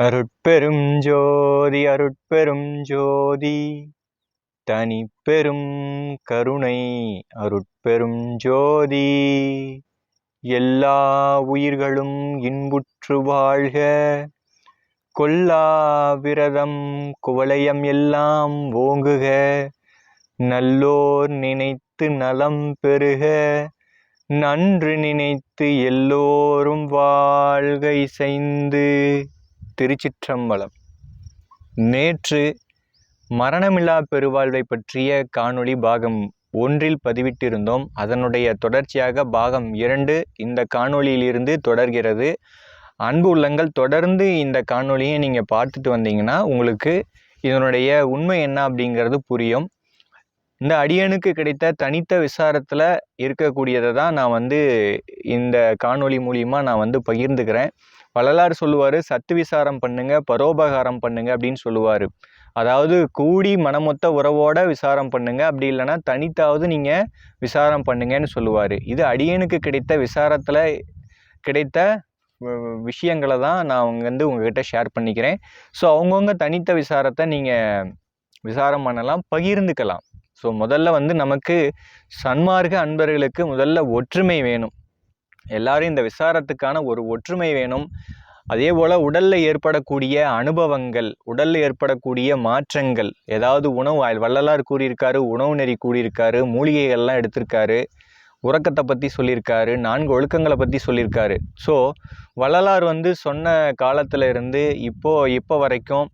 அருட்பெரும் ஜோதி அருட்பெரும் ஜோதி தனிப்பெரும் கருணை அருட்பெரும் ஜோதி. எல்லா உயிர்களும் இன்புற்று வாழ்க. கொல்லா விரதம் குவலயம் எல்லாம் ஓங்குக. நல்லோர் நினைத்து நலம் பெறுக. நன்று நினைத்து எல்லோரும் வாழ்க இசைந்து. திருச்சிற்றம்பலம். நேற்று மரணமில்லா பெருவாழ்வை பற்றிய காணொளி பாகம் 1 பதிவிட்டிருந்தோம். அதனுடைய தொடர்ச்சியாக பாகம் 2 இந்த காணொளியிலிருந்து தொடர்கிறது. அன்பு உள்ளங்கள் தொடர்ந்து இந்த காணொளியை நீங்கள் பார்த்துட்டு வந்தீங்கன்னா உங்களுக்கு இதனுடைய உண்மை என்ன அப்படிங்கிறது புரியும். இந்த அடியனுக்கு கிடைத்த தனித்த விசாரத்தில் இருக்கக்கூடியதை தான் நான் இந்த காணொளி மூலிமா நான் பகிர்ந்துக்கிறேன். வள்ளலார் சொல்லுவார், சத்து விசாரம் பண்ணுங்க, பரோபகாரம் பண்ணுங்க அப்படின்னு சொல்லுவார். அதாவது கூடி மனமொத்த உறவோட விசாரம் பண்ணுங்க, அப்படி இல்லைன்னா தனித்தாவது நீங்கள் விசாரம் பண்ணுங்கன்னு சொல்லுவார். இது அடியனுக்கு கிடைத்த விசாரத்தில் கிடைத்த விஷயங்களை தான் நான் உங்ககிட்ட ஷேர் பண்ணிக்கிறேன். ஸோ அவங்கவுங்க தனித்த விசாரத்தை நீங்கள் விசாரம் பண்ணலாம், பகிர்ந்துக்கலாம். ஸோ முதல்ல நமக்கு சன்மார்க்க அன்பர்களுக்கு முதல்ல ஒற்றுமை வேணும். எல்லாரும் இந்த விசாரத்துக்கான ஒரு ஒற்றுமை வேணும். அதே போல் உடலில் ஏற்படக்கூடிய அனுபவங்கள், உடலில் ஏற்படக்கூடிய மாற்றங்கள், ஏதாவது உணவு, வள்ளலார் கூறியிருக்காரு, உணவு நெறி கூறியிருக்காரு, மூலிகைகள்லாம் எடுத்திருக்காரு, உறக்கத்தை பற்றி சொல்லியிருக்காரு, 4 ஒழுக்கங்களை பற்றி சொல்லியிருக்காரு. ஸோ வள்ளலார் சொன்ன காலத்தில் இருந்து இப்போ வரைக்கும்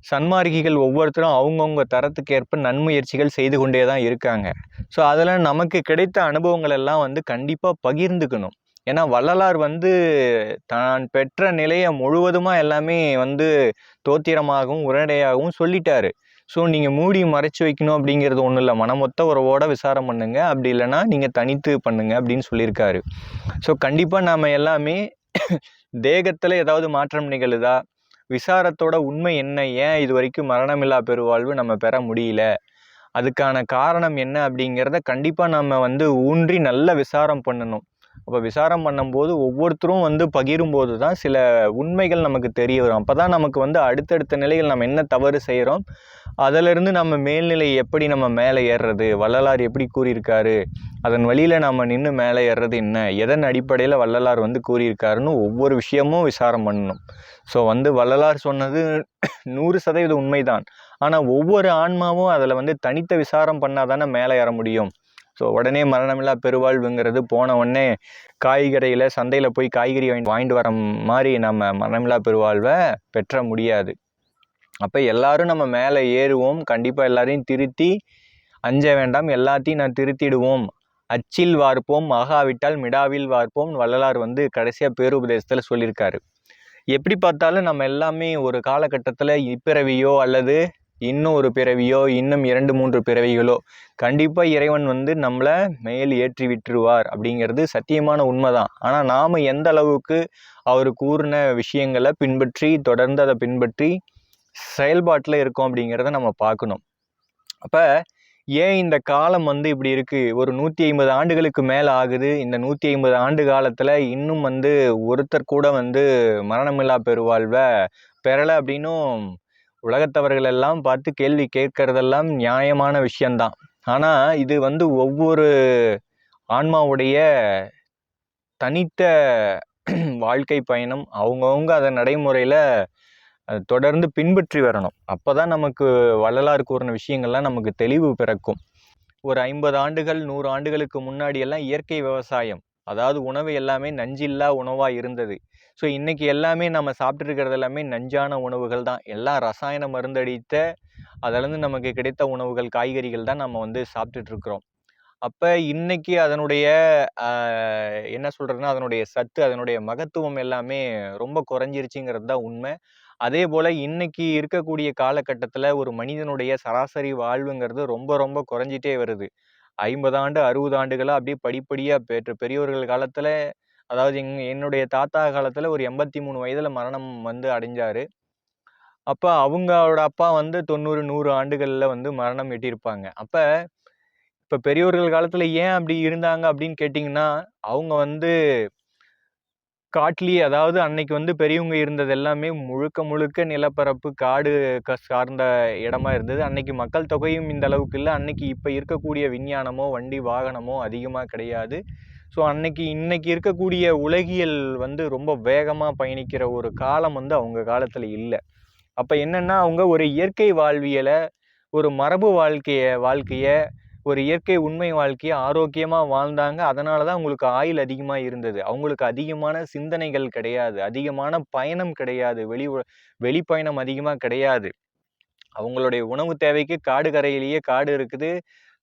சன்மார்க்கிகள் ஒவ்வொருத்தரும் அவங்கவுங்க தரத்துக்கு ஏற்ப நன்முயற்சிகள் செய்து கொண்டே தான் இருக்காங்க. ஸோ அதில் நமக்கு கிடைத்த அனுபவங்கள் எல்லாம் கண்டிப்பாக பகிர்ந்துக்கணும். ஏன்னா வள்ளலார் தான் பெற்ற நிலையை முழுவதுமாக எல்லாமே தோத்திரமாகவும் உரைநடையாகவும் சொல்லிட்டாரு. ஸோ நீங்கள் மூடி மறைச்சி வைக்கணும் அப்படிங்கிறது ஒன்றும் இல்லை. மனமொத்த உறவோட விசாரம் பண்ணுங்க, அப்படி இல்லைன்னா நீங்கள் தனித்து பண்ணுங்க அப்படின்னு சொல்லியிருக்காரு. ஸோ கண்டிப்பாக நாம் எல்லாமே தேகத்தில் ஏதாவது மாற்றம் நிகழுதா, விசாரத்தோட உண்மை என்ன, ஏன் இது வரைக்கும் மரணமில்லா பெருவாழ்வு நம்ம பெற முடியல, அதுக்கான காரணம் என்ன அப்படிங்கிறத கண்டிப்பாக நம்ம ஊன்றி நல்ல விசாரம் பண்ணணும். அப்போ விசாரம் பண்ணும்போது ஒவ்வொருத்தரும் பகிரும்போது தான் சில உண்மைகள் நமக்கு தெரிய வரும். அப்போ தான் நமக்கு அடுத்தடுத்த நிலைகள் நம்ம என்ன தவறு செய்கிறோம், அதிலிருந்து நம்ம மேல்நிலை எப்படி நம்ம மேலே ஏறுறது, வள்ளலார் எப்படி கூறியிருக்காரு, அதன் வழியில் நம்ம நின்று மேலே ஏறுறது என்ன, எதன் அடிப்படையில் வள்ளலார் கூறியிருக்காருன்னு ஒவ்வொரு விஷயமும் விசாரம் பண்ணணும். ஸோ வள்ளலார் சொன்னது 100% உண்மைதான். ஆனால் ஒவ்வொரு ஆன்மாவும் அதில் தனித்த விசாரம் பண்ணால் தானே மேலே ஏற முடியும். ஸோ உடனே மரணமில்லா பெருவாழ்வுங்கிறது போன உடனே காய்கறியில் சந்தையில் போய் காய்கறி வாங்கிட்டு வர மாதிரி நம்ம மரணமில்லா பெருவாழ்வை பெற்ற முடியாது. அப்போ எல்லாரும் நம்ம மேலே ஏறுவோம். கண்டிப்பாக எல்லாரையும் திருத்தி, அஞ்ச வேண்டாம், எல்லாத்தையும் நான் திருத்திடுவோம், அச்சில் வார்ப்போம், ஆகாவிட்டால் மிடாவில் வார்ப்போம் வள்ளலார் கடைசியாக பேருபதேசத்தில் சொல்லியிருக்காரு. எப்படி பார்த்தாலும் நம்ம எல்லாமே ஒரு காலகட்டத்தில் இப்பிறவியோ அல்லது இன்னும் ஒரு பிறவியோ இன்னும் 2-3 பிறவிகளோ கண்டிப்பாக இறைவன் நம்மளை மேல் ஏற்றி விட்டுருவார் அப்படிங்கிறது சத்தியமான உண்மைதான். ஆனால் நாம் எந்த அளவுக்கு அவர் கூறின விஷயங்களை பின்பற்றி தொடர்ந்து அதை பின்பற்றி செயல்பாட்டில் இருக்கோம் அப்படிங்கிறத நம்ம பார்க்கணும். அப்போ ஏன் இந்த காலம் இப்படி இருக்குது, ஒரு 150 ஆண்டுகளுக்கு மேலே ஆகுது. இந்த 150 ஆண்டு காலத்தில் இன்னும் ஒருத்தர் கூட மரணமில்லா பெருவாழ்வை பெறலை அப்படின்னும் உலகத்தவர்கள் எல்லாம் பார்த்து கேள்வி கேட்கறதெல்லாம் நியாயமான விஷயந்தான். ஆனால் இது ஒவ்வொரு ஆன்மாவுடைய தனித்த வாழ்க்கை பயணம். அவங்கவுங்க அதை நடைமுறையில் தொடர்ந்து பின்பற்றி வரணும். அப்போ தான் நமக்கு வள்ளலார் கூறின விஷயங்கள்லாம் நமக்கு தெளிவு பிறக்கும். ஒரு 50 ஆண்டுகள் 100 ஆண்டுகளுக்கு முன்னாடி எல்லாம் இயற்கை விவசாயம், அதாவது உணவு எல்லாமே நஞ்சில்லா உணவாக இருந்தது. ஸோ இன்றைக்கி எல்லாமே நம்ம சாப்பிட்டு இருக்கிறது எல்லாமே நஞ்சான உணவுகள் தான். எல்லாம் ரசாயன மருந்தடித்த அதிலேருந்து நமக்கு கிடைத்த உணவுகள், காய்கறிகள் தான் நம்ம சாப்பிட்டுட்ருக்குறோம். அப்போ இன்னைக்கு அதனுடைய என்ன சொல்கிறதுனா அதனுடைய சத்து, அதனுடைய மகத்துவம் எல்லாமே ரொம்ப குறைஞ்சிருச்சுங்கிறது தான் உண்மை. அதே போல் இன்னைக்கு இருக்கக்கூடிய காலகட்டத்தில் ஒரு மனிதனுடைய சராசரி வாழ்வுங்கிறது ரொம்ப ரொம்ப குறைஞ்சிட்டே வருது. 50 ஆண்டு 60 ஆண்டுகளாக அப்படியே படிப்படியாக பெரியவர்கள் காலத்தில், அதாவது என்னுடைய தாத்தா காலத்தில் ஒரு 83 வயதில் மரணம் அடைஞ்சார். அப்போ அவங்களோட அப்பா 90-100 ஆண்டுகளில் மரணம் எட்டியிருப்பாங்க. அப்போ இப்போ பெரியோர்கள் காலத்தில் ஏன் அப்படி இருந்தாங்க அப்படின்னு கேட்டிங்கன்னா, அவங்க காட்டிலேயே, அதாவது அன்னைக்கு வந்து பெரியவங்க இருந்தது எல்லாமே முழுக்க முழுக்க நிலப்பரப்பு காடு சார்ந்த இடமா இருந்தது. அன்னைக்கு மக்கள் தொகையும் இந்த அளவுக்கு இல்லை. அன்னைக்கு இப்போ இருக்கக்கூடிய விஞ்ஞானமோ வண்டி வாகனமோ அதிகமாக கிடையாது. ஸோ அன்னைக்கு இன்னைக்கு இருக்கக்கூடிய உலகியல் வந்து ரொம்ப வேகமாக பயணிக்கிற ஒரு காலம் வந்து அவங்க காலத்தில் இல்லை. அப்போ என்னன்னா, அவங்க ஒரு இயற்கை வாழ்வியலை, ஒரு மரபு வாழ்க்கையை ஒரு இயற்கை உண்மை வாழ்க்கையை ஆரோக்கியமாக வாழ்ந்தாங்க. அதனால தான் அவங்களுக்கு ஆயுள் அதிகமாக இருந்தது. அவங்களுக்கு அதிகமான சிந்தனைகள் கிடையாது, அதிகமான பயணம் கிடையாது, வெளிப்பயணம் அதிகமாக கிடையாது. அவங்களுடைய உணவு தேவைக்கு காடு கரையிலேயே காடு இருக்குது,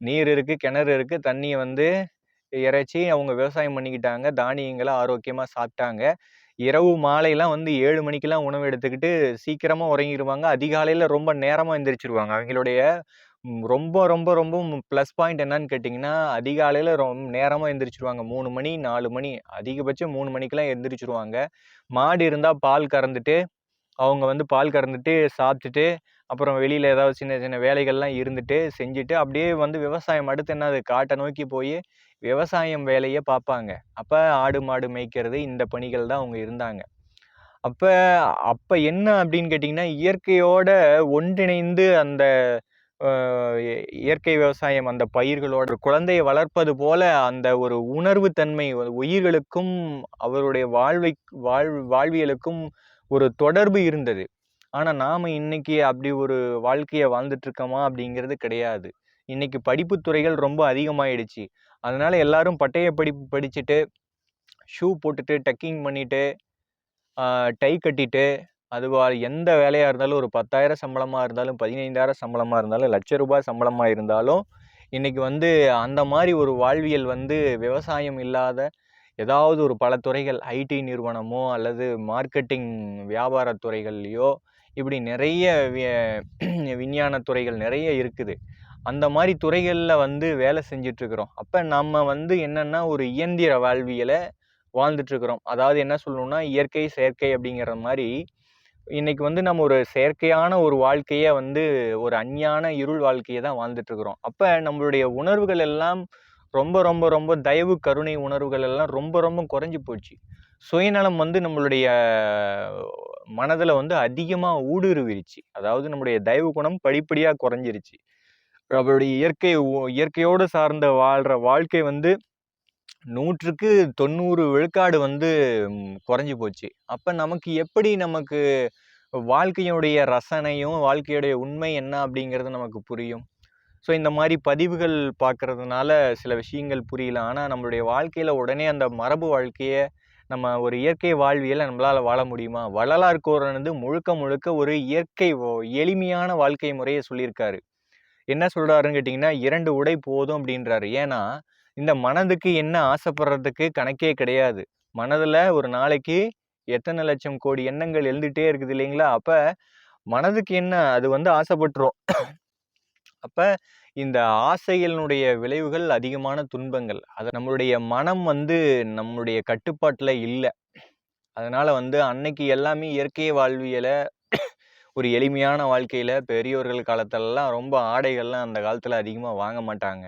நீர் இருக்குது, கிணறு இருக்குது, தண்ணியை வந்து இறைச்சி அவங்க விவசாயம் பண்ணிக்கிட்டாங்க, தானியங்களை ஆரோக்கியமாக சாப்பிட்டாங்க. இரவு மாலையெல்லாம் வந்து 7 மணிக்கெல்லாம் உணவு எடுத்துக்கிட்டு சீக்கிரமாக உறங்கிடுவாங்க. அதிகாலையில் ரொம்ப நேரமாக எந்திரிச்சிருவாங்க. அவங்களுடைய ரொம்ப ரொம்ப ரொம்ப ப்ளஸ் பாயிண்ட் என்னன்னு கேட்டிங்கன்னா, அதிகாலையில் ரொம்ப நேரமாக எந்திரிச்சிருவாங்க. 3 மணி 4 மணி, அதிகபட்சம் 3 மணிக்கெல்லாம் எந்திரிச்சிருவாங்க. மாடு இருந்தால் பால் கறந்துட்டு, அவங்க வந்து பால் கறந்துட்டு சாப்பிட்டுட்டு, அப்புறம் வெளியில் ஏதாவது சின்ன சின்ன வேலைகள்லாம் இருந்துட்டு செஞ்சுட்டு அப்படியே வந்து விவசாயம் அடுத்து என்னது காட்டை நோக்கி போய் விவசாயம் வேலையை பார்ப்பாங்க. அப்போ ஆடு மாடு மேய்க்கிறது இந்த பணிகள் தான் அவங்க இருந்தாங்க. அப்போ அப்போ என்ன அப்படின்னு கேட்டிங்கன்னா, இயற்கையோட ஒன்றிணைந்து அந்த இயற்கை விவசாயம் அந்த பயிர்களோட குழந்தையை வளர்ப்பது போல அந்த ஒரு உணர்வு தன்மை உயிர்களுக்கும் அவருடைய வாழ்வியலுக்கும் ஒரு தொடர்பு இருந்தது. ஆனால் நாம் இன்னைக்கு அப்படி ஒரு வாழ்க்கையை வாழ்ந்துட்டு இருக்கோமா அப்படிங்கிறது கிடையாது. இன்னைக்கு படிப்பு துறைகள் ரொம்ப அதிகமாயிடுச்சு. அதனால எல்லாரும் பட்டய படிப்பு படிச்சுட்டு, ஷூ போட்டுட்டு, டக்கிங் பண்ணிட்டு, டை கட்டிட்டு, அதுவா எந்த வேலையாக இருந்தாலும் ஒரு 10,000 சம்பளமாக இருந்தாலும் 15,000 சம்பளமாக இருந்தாலும் ₹1,00,000 சம்பளமாக இருந்தாலும் இன்னைக்கு வந்து அந்த மாதிரி ஒரு வாழ்வியல் வந்து விவசாயம் இல்லாத ஏதாவது ஒரு பல துறைகள், ஐடி நிறுவனமோ அல்லது மார்க்கெட்டிங் வியாபார துறைகள்லையோ இப்படி நிறைய விஞ்ஞான துறைகள் நிறைய இருக்குது. அந்த மாதிரி துறைகளில் வந்து வேலை செஞ்சிட்ருக்குறோம். அப்போ நம்ம வந்து என்னென்னா ஒரு இயந்திர வாழ்வியலை வாழ்ந்துட்டுருக்குறோம். அதாவது என்ன சொல்லணும்னா, இயற்கை செயற்கை அப்படிங்கிற மாதிரி இன்னைக்கு வந்து நம்ம ஒரு செயற்கையான ஒரு வாழ்க்கையை வந்து ஒரு அஞ்ஞான இருள் வாழ்க்கையை தான் வாழ்ந்துட்டுருக்குறோம். அப்போ நம்மளுடைய உணர்வுகள் எல்லாம் ரொம்ப ரொம்ப ரொம்ப தயவு கருணை உணர்வுகள் எல்லாம் ரொம்ப ரொம்ப குறைஞ்சி போச்சு. சுயநலம் வந்து நம்மளுடைய மனதில் வந்து அதிகமாக ஊடுருவிருச்சு. அதாவது நம்முடைய தயவு குணம் படிப்படியாக குறைஞ்சிருச்சு. அவருடைய இயற்கையோடு சார்ந்த வாழ்கிற வாழ்க்கை வந்து 100க்கு 90 விழுக்காடு வந்து குறைஞ்சி போச்சு. அப்போ நமக்கு வாழ்க்கையுடைய ரசனையும் வாழ்க்கையுடைய உண்மை என்ன அப்படிங்கிறது நமக்கு புரியும். ஸோ இந்த மாதிரி பதிவுகள் பார்க்கறதுனால சில விஷயங்கள் புரியல. ஆனால் நம்மளுடைய வாழ்க்கையில் உடனே அந்த மரபு வாழ்க்கையை நம்ம ஒரு இயற்கை வாழ்வியலை நம்மளால் வாழ முடியுமா? வள்ளலார் கூறினது முழுக்க முழுக்க ஒரு இயற்கை எளிமையான வாழ்க்கை முறையை சொல்லியிருக்காரு. என்ன சொல்கிறாருன்னு கேட்டிங்கன்னா, 2 உடை போதும் அப்படின்றாரு. ஏன்னா இந்த மனதுக்கு என்ன ஆசைப்படுறதுக்கு கணக்கே கிடையாது. மனதில் ஒரு நாளைக்கு எத்தனை லட்சம் கோடி எண்ணங்கள் எழுந்துகிட்டே இருக்குது இல்லைங்களா? அப்போ மனதுக்கு என்ன அது வந்து ஆசைப்பட்டுரும். அப்போ இந்த ஆசைகளினுடைய விளைவுகள் அதிகமான துன்பங்கள். அது நம்மளுடைய மனம் வந்து நம்மளுடைய கட்டுப்பாட்டில் இல்லை. அதனால் வந்து அன்னைக்கு எல்லாமே இயற்கை வாழ்வியலை ஒரு எளிமையான வாழ்க்கையில் பெரியோர்கள் காலத்திலலாம் ரொம்ப ஆடைகள்லாம் அந்த காலத்தில் அதிகமாக வாங்க மாட்டாங்க.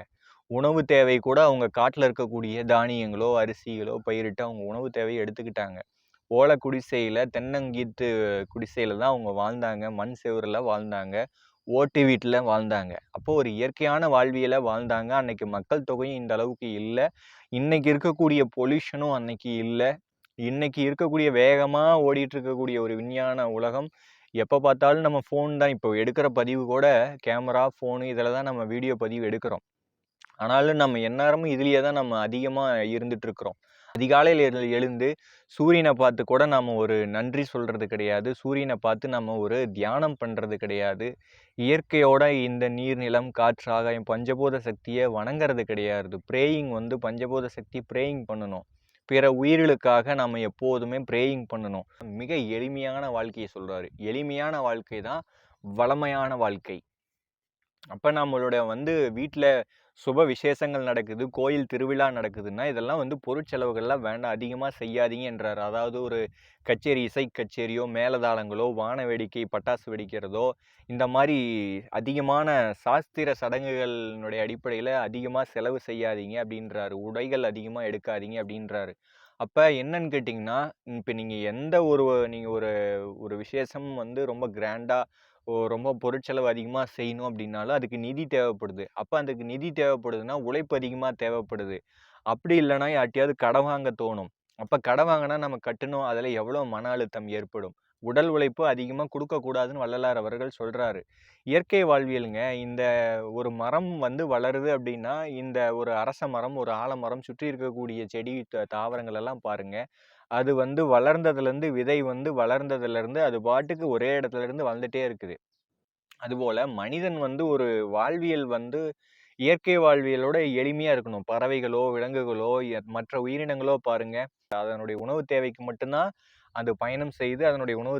உணவு தேவை கூட அவங்க காட்டில் இருக்கக்கூடிய தானியங்களோ அரிசிகளோ பயிரிட்டு அவங்க உணவு தேவையை எடுத்துக்கிட்டாங்க. ஓலை குடிசையில் தென்னங்கீத்து குடிசையில் தான் அவங்க வாழ்ந்தாங்க. மண் செவரில் வாழ்ந்தாங்க, ஓட்டு வீட்டில் வாழ்ந்தாங்க. அப்போது ஒரு இயற்கையான வாழ்வியலை வாழ்ந்தாங்க. அன்னைக்கு மக்கள் தொகையும் இந்த அளவுக்கு இல்லை. இன்னைக்கு இருக்கக்கூடிய பொல்யூஷனும் அன்னைக்கு இல்லை. இன்னைக்கு இருக்கக்கூடிய வேகமாக ஓடிட்டு இருக்கக்கூடிய ஒரு விஞ்ஞான உலகம். எப்போ பார்த்தாலும் நம்ம ஃபோன் தான். இப்போ எடுக்கிற பதிவு கூட கேமரா ஃபோனு இதில் தான் நம்ம வீடியோ பதிவு எடுக்கிறோம். ஆனாலும் நம்ம எந்நேரமும் இதுலேயே தான் நம்ம அதிகமாக இருந்துகிட்ருக்குறோம். அதிகாலையில் எழுந்து சூரியனை பார்த்து கூட நம்ம ஒரு நன்றி சொல்கிறது கிடையாது. சூரியனை பார்த்து நம்ம ஒரு தியானம் பண்ணுறது கிடையாது. இயற்கையோட இந்த நீர் நிலம் காற்று ஆகாயம் பஞ்சபூத சக்தியை வணங்கிறது கிடையாது. ப்ரேயிங் வந்து பஞ்சபூத சக்தி ப்ரேயிங் பண்ணணும். பிற உயிர்களுக்காக நம்ம எப்போதுமே ப்ரேயிங் பண்ணணும். மிக எளிமையான வாழ்க்கையை சொல்கிறாரு. எளிமையான வாழ்க்கை தான் வளமையான வாழ்க்கை. அப்போ நம்மளோட வந்து வீட்டில் சுப விசேஷங்கள் நடக்குது, கோயில் திருவிழா நடக்குதுன்னா இதெல்லாம் வந்து பொருட்செலவுகள்லாம் வேண்டாம், அதிகமாக செய்யாதீங்க என்றார். அதாவது ஒரு கச்சேரி, இசை கச்சேரியோ, மேலதாளங்களோ, வான வேடிக்கை, பட்டாசு வெடிக்கிறதோ, இந்த மாதிரி அதிகமான சாஸ்திர சடங்குகளினுடைய அடிப்படையில் அதிகமாக செலவு செய்யாதீங்க அப்படின்றாரு. உடைகள் அதிகமாக எடுக்காதீங்க அப்படின்றாரு. அப்ப என்னன்னு கேட்டீங்கன்னா, இப்ப நீங்க எந்த நீங்க ஒரு ஒரு விசேஷம் வந்து ரொம்ப கிராண்டா ரொம்ப பொருட்செலவு அதிகமா செய்யணும் அப்படின்னாலும், அதுக்கு நிதி தேவைப்படுது. அப்ப அதுக்கு நிதி தேவைப்படுதுன்னா, உழைப்பு அதிகமா தேவைப்படுது. அப்படி இல்லன்னா யார்ட்டயாவது கடன் வாங்க தோணும். அப்ப கடன் வாங்குனா நம்ம கட்டணும். அதுல எவ்வளோ மன அழுத்தம் ஏற்படும். உடல் உழைப்பு அதிகமா குடுக்கக்கூடாதுன்னு வள்ளலார் அவர்கள் சொல்றாரு. இயற்கை வாழ்வியலுங்க. இந்த ஒரு மரம் வந்து வளருது அப்படின்னா, இந்த ஒரு அரச மரம், ஒரு ஆலமரம், சுற்றி இருக்கக்கூடிய செடி, தாவரங்கள் எல்லாம் பாருங்க. அது வந்து வளர்ந்ததுலேருந்து விதை வந்து வளர்ந்ததுலேருந்து அது பாட்டுக்கு ஒரே இடத்துல இருந்து வளர்ந்துட்டே இருக்குது. அதுபோல மனிதன் வந்து ஒரு வாழ்வியல் வந்து இயற்கை வாழ்வியலோட எளிமையா இருக்கணும். பறவைகளோ, விலங்குகளோ, மற்ற உயிரினங்களோ பாருங்க. அதனுடைய உணவு தேவைக்கு மட்டும்தான் அது பயணம் செய்து அதனுடைய உணவு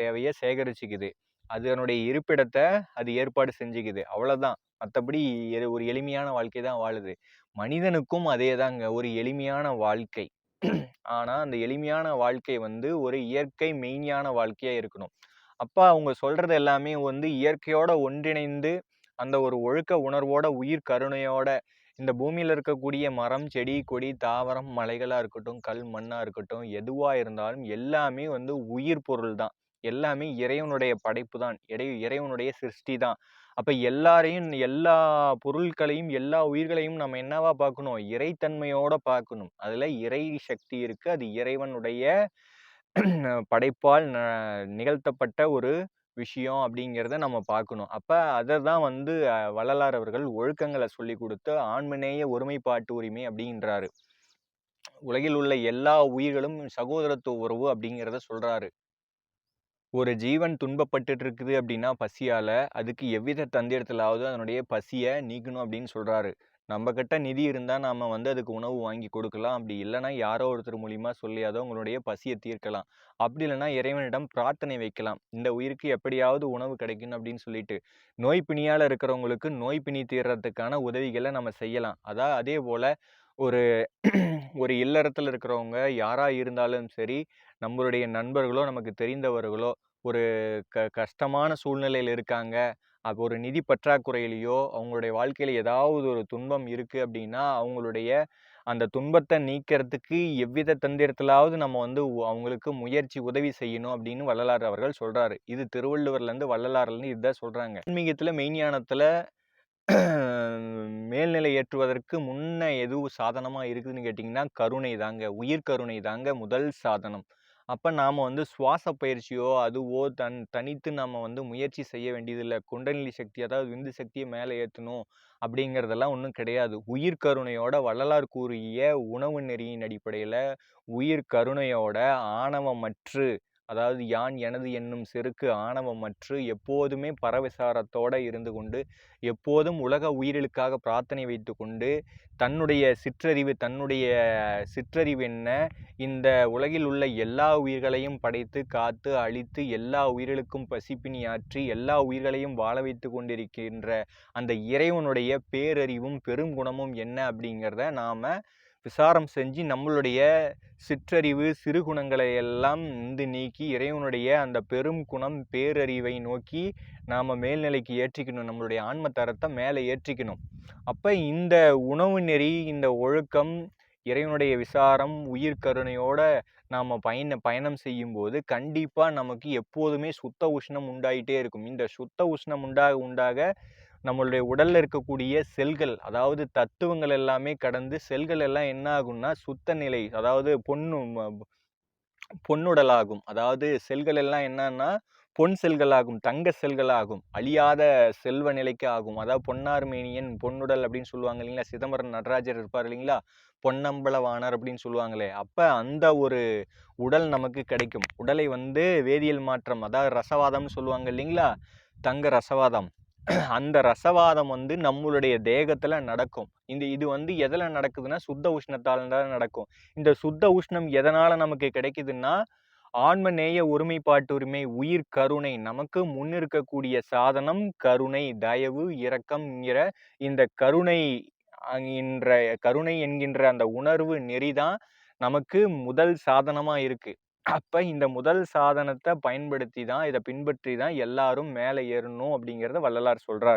தேவைய சேகரிச்சுக்குது. அதனுடைய இருப்பிடத்த அது ஏற்பாடு செஞ்சுக்குது. அவ்வளோதான். மத்தபடி ஒரு எளிமையான வாழ்க்கை தான் வாழுது. மனிதனுக்கும் அதேதாங்க. ஒரு எளிமையான வாழ்க்கை. ஆனா, அந்த எளிமையான வாழ்க்கை வந்து ஒரு இயற்கை மெய்ஞான வாழ்க்கையா இருக்கணும். அப்ப அவங்க சொல்றது எல்லாமே வந்து இயற்கையோட ஒன்றிணைந்து, அந்த ஒரு ஒழுக்க உணர்வோட, உயிர் கருணையோட, இந்த பூமியில இருக்கக்கூடிய மரம், செடி, கொடி, தாவரம், மலைகளா இருக்கட்டும், கல், மண்ணா இருக்கட்டும், எதுவா இருந்தாலும் எல்லாமே வந்து உயிர் பொருள் தான். எல்லாமே இறைவனுடைய படைப்பு தான். இறைவனுடைய சிருஷ்டி தான். அப்ப எல்லாரையும், எல்லா பொருட்களையும், எல்லா உயிர்களையும் நம்ம என்னவா பார்க்கணும்? இறைத்தன்மையோட பார்க்கணும். அதுல இறை சக்தி இருக்கு. அது இறைவனுடைய படைப்பால் நிகழ்த்தப்பட்ட ஒரு விஷயம் அப்படிங்கிறத நம்ம பார்க்கணும். அப்ப அததான் வந்து வள்ளலார் அவர்கள் ஒழுக்கங்கள சொல்லிக் குடுத்து ஆண்மநேய ஒருமைப்பாட்டு உரிமை அப்படின்றாரு. உலகில் உள்ள எல்லா உயிர்களும் சகோதரத்துவ உறவு அப்படிங்கிறத சொல்றாரு. ஒரு ஜீவன் துன்பப்பட்டுட்டு இருக்குது அப்படின்னா பசியால, அதுக்கு எவ்வித தந்திரத்திலாவது அதனுடைய பசிய நீக்கணும் அப்படின்னு சொல்றாரு. நம்ம கிட்ட நிதி இருந்தா நாம வந்து அதுக்கு உணவு வாங்கி கொடுக்கலாம். அப்படி இல்லன்னா யாரோ ஒருத்தர் மூலியமா சொல்லியாவது உங்களுடைய பசிய தீர்க்கலாம். அப்படி இல்லன்னா இறைவனிடம் பிரார்த்தனை வைக்கலாம். இந்த உயிருக்கு எப்படியாவது உணவு கிடைக்கணும் அப்படின்னு சொல்லிட்டு. நோய் பிணியால இருக்கிறவங்களுக்கு நோய் பிணி தீர்றதுக்கான உதவிகள நம்ம செய்யலாம். அதேபோல ஒரு ஒரு இல்லறத்துல இருக்கிறவங்க யாரா இருந்தாலும் சரி, நம்மளுடைய நண்பர்களோ, நமக்கு தெரிந்தவர்களோ ஒரு கஷ்டமான சூழ்நிலையில இருக்காங்க. அப்போ ஒரு நிதி பற்றாக்குறையிலயோ, அவங்களுடைய வாழ்க்கையில ஏதாவது ஒரு துன்பம் இருக்கு அப்படின்னா, அவங்களுடைய அந்த துன்பத்த நீக்கிறதுக்கு எவ்வித தந்திரத்திலாவது நம்ம வந்து அவங்களுக்கு முயற்சி, உதவி செய்யணும் அப்படின்னு வள்ளலார் அவர்கள் சொல்றாரு. இது திருவள்ளுவர்லேருந்து, வள்ளலார்லேருந்து இதுதான் சொல்றாங்க. ஆன்மீகத்துல, மெய்ஞானத்துல மேல்நிலை ஏற்றுவதற்கு முன்ன எதுவும் சாதனமா இருக்குதுன்னு கேட்டிங்கன்னா, கருணை தாங்க. உயிர் கருணை தாங்க முதல் சாதனம். அப்ப நாம வந்து சுவாச பயிற்சியோ, அதுவோ தனித்து நாம வந்து முயற்சி செய்ய வேண்டியதில்ல. குண்டலினி சக்தி, அதாவது விந்து சக்திய மேல ஏத்தணும் அப்படிங்கிறதெல்லாம் ஒண்ணும் கிடையாது. உயிர் கருணையோட வள்ளலார் கூறிய உணவு நெறியின் அடிப்படையில, உயிர் கருணையோட ஆணவமற்று, அதாவது யான் எனது என்னும் செருக்கு ஆணவமற்று எப்போதுமே பரவிசாரத்தோட இருந்து கொண்டு, எப்போதும் உலக உயிர்களுக்காக பிரார்த்தனை வைத்துக்கொண்டு, தன்னுடைய சிற்றறிவு என்ன, இந்த உலகில் உள்ள எல்லா உயிர்களையும் படைத்து, காத்து, அழித்து, எல்லா உயிர்களுக்கும் பசிப்பினி ஆற்றி, எல்லா உயிர்களையும் வாழ வைத்து கொண்டிருக்கின்ற அந்த இறைவனுடைய பேரறிவும், பெருங்குணமும் என்ன அப்படிங்கிறத நாம விசாரம் செஞ்சு நம்மளுடைய சிற்றறிவு, சிறு குணங்களை எல்லாம் நீக்கி இறைவனுடைய அந்த பெரும் குணம், பேரறிவை நோக்கி நாம மேல்நிலைக்கு ஏற்றிக்கணும். நம்மளுடைய ஆன்ம தரத்தை மேலே ஏற்றிக்கணும். அப்ப இந்த உணவு நெறி, இந்த ஒழுக்கம், இறைவனுடைய விசாரம், உயிர் கருணையோட நாம பயணம் செய்யும்போது கண்டிப்பா நமக்கு எப்போதுமே சுத்த உஷ்ணம் உண்டாயிட்டே இருக்கும். இந்த சுத்த உஷ்ணம் உண்டாக நம்மளுடைய உடல்ல இருக்கக்கூடிய செல்கள், அதாவது தத்துவங்கள் எல்லாமே கடந்து செல்கள் எல்லாம் என்ன ஆகும்னா சுத்த நிலை, அதாவது பொன்னுடலாகும். அதாவது செல்கள் எல்லாம் என்னன்னா பொன் செல்கள் ஆகும், தங்க செல்கள் ஆகும், அழியாத செல்வ நிலைக்கு ஆகும். அதாவது பொன்னார் மேனியன் பொன்னுடல் அப்படின்னு சொல்லுவாங்க இல்லைங்களா? சிதம்பரம் நடராஜர் இருப்பார் இல்லைங்களா? பொன்னம்பலவாணர் அப்படின்னு சொல்லுவாங்களே, அப்ப அந்த ஒரு உடல் நமக்கு கிடைக்கும். உடலை வந்து வேதியியல் மாற்றம், அதாவது ரசவாதம்னு சொல்லுவாங்க இல்லைங்களா? தங்க ரசவாதம். அந்த ரசவாதம் வந்து நம்மளுடைய தேகத்துல நடக்கும். இது வந்து எதுல நடக்குதுன்னா சுத்த உஷ்ணத்தால தான் நடக்கும். இந்த சுத்த உஷ்ணம் எதனால நமக்கு கிடைக்குதுன்னா, ஆன்ம நேய ஒருமைப்பாட்டுரிமை, உயிர் கருணை. நமக்கு முன் இருக்கக்கூடிய சாதனம் கருணை, தயவு, இரக்கம்ங்கிற இந்த கருணை என்கின்ற அந்த உணர்வு நெறிதான் நமக்கு முதல் சாதனமா இருக்கு. அப்ப இந்த முதல் சாதனத்தை பயன்படுத்தி தான், இதை பின்பற்றி தான் எல்லாரும் மேலே ஏறணும் அப்படிங்கிறத வள்ளலார் சொல்றாரு.